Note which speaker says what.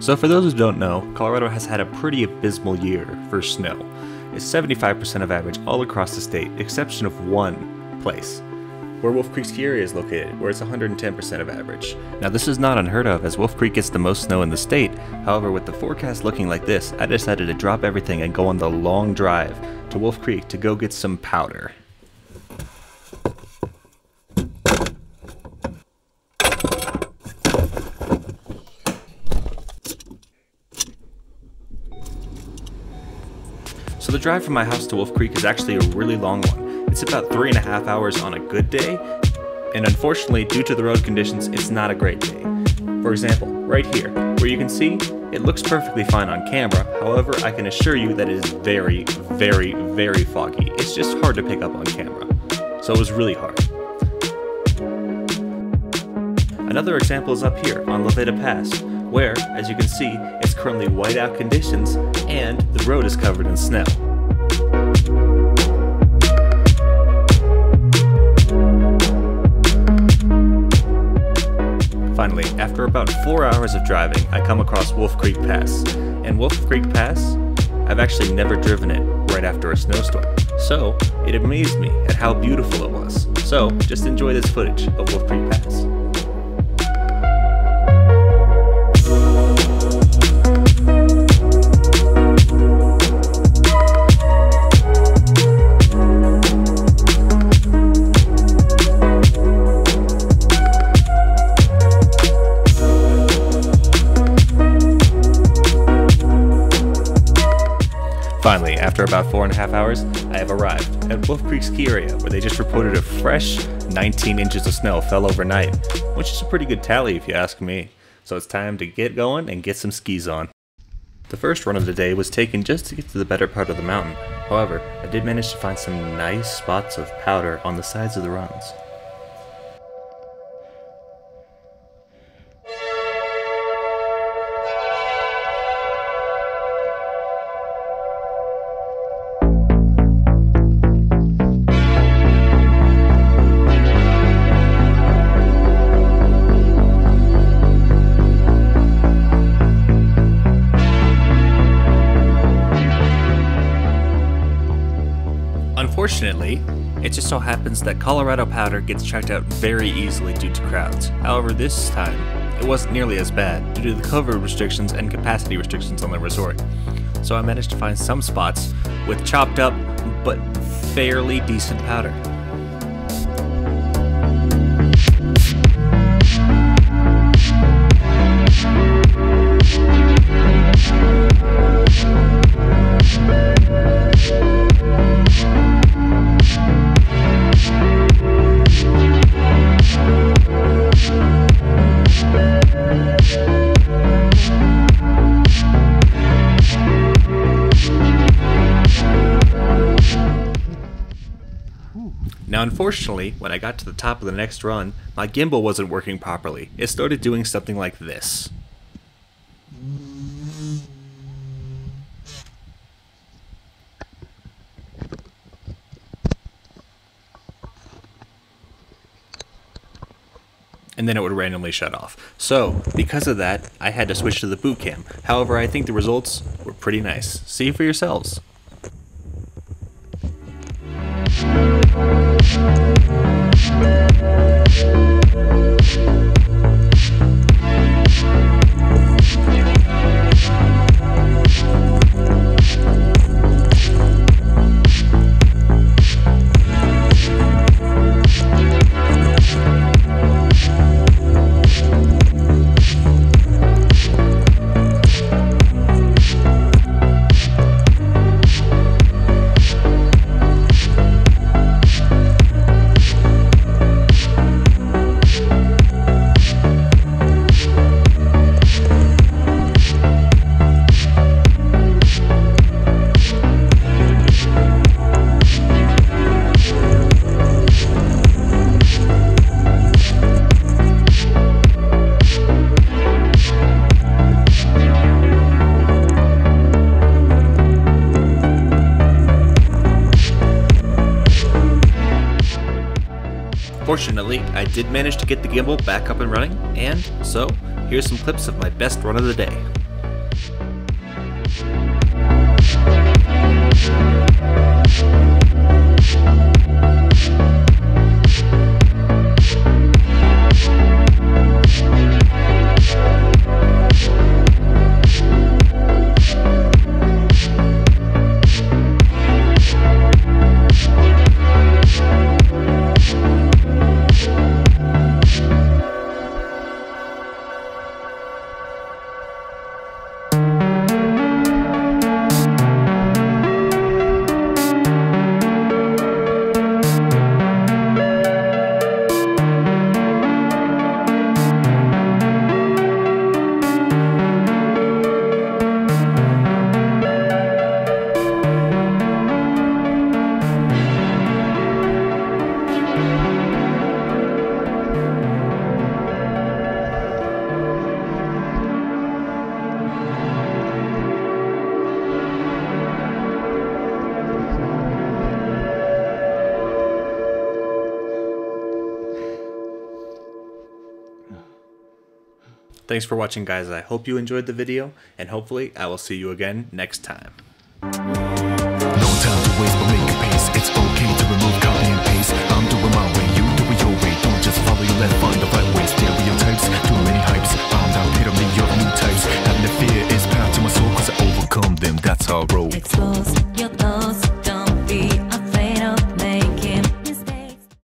Speaker 1: So for those who don't know, Colorado has had a pretty abysmal year for snow. It's 75% of average all across the state, exception of one place, where Wolf Creek ski area is located, where it's 110% of average. Now this is not unheard of, as Wolf Creek gets the most snow in the state. However, with the forecast looking like this, I decided to drop everything and go on the long drive to Wolf Creek to go get some powder. So the drive from my house to Wolf Creek is actually a really long one. It's about 3.5 hours on a good day, and unfortunately, due to the road conditions, it's not a great day. For example, right here, where you can see, it looks perfectly fine on camera. However, I can assure you that it is very, very, very foggy. It's just hard to pick up on camera. So it was really hard. Another example is up here on Levada Pass, where, as you can see, it's currently whiteout conditions and the road is covered in snow. Finally, after about 4 hours of driving, I come across Wolf Creek Pass. And Wolf Creek Pass, I've actually never driven it right after a snowstorm. So, it amazed me at how beautiful it was. So, just enjoy this footage of Wolf Creek Pass. Finally, after about 4.5 hours, I have arrived at Wolf Creek ski area, where they just reported a fresh 19 inches of snow fell overnight, which is a pretty good tally if you ask me. So it's time to get going and get some skis on. The first run of the day was taken just to get to the better part of the mountain. However, I did manage to find some nice spots of powder on the sides of the runs. Unfortunately, it just so happens that Colorado powder gets checked out very easily due to crowds. However, this time, it wasn't nearly as bad due to the COVID restrictions and capacity restrictions on the resort. So I managed to find some spots with chopped up but fairly decent powder. Now unfortunately, when I got to the top of the next run, my gimbal wasn't working properly. It started doing something like this. And then it would randomly shut off. So, because of that, I had to switch to the boot cam. However, I think the results were pretty nice. See for yourselves. Fortunately, I did manage to get the gimbal back up and running, and so here's some clips of my best run of the day. Thanks for watching, guys. I hope you enjoyed the video, and hopefully I will see you again next time.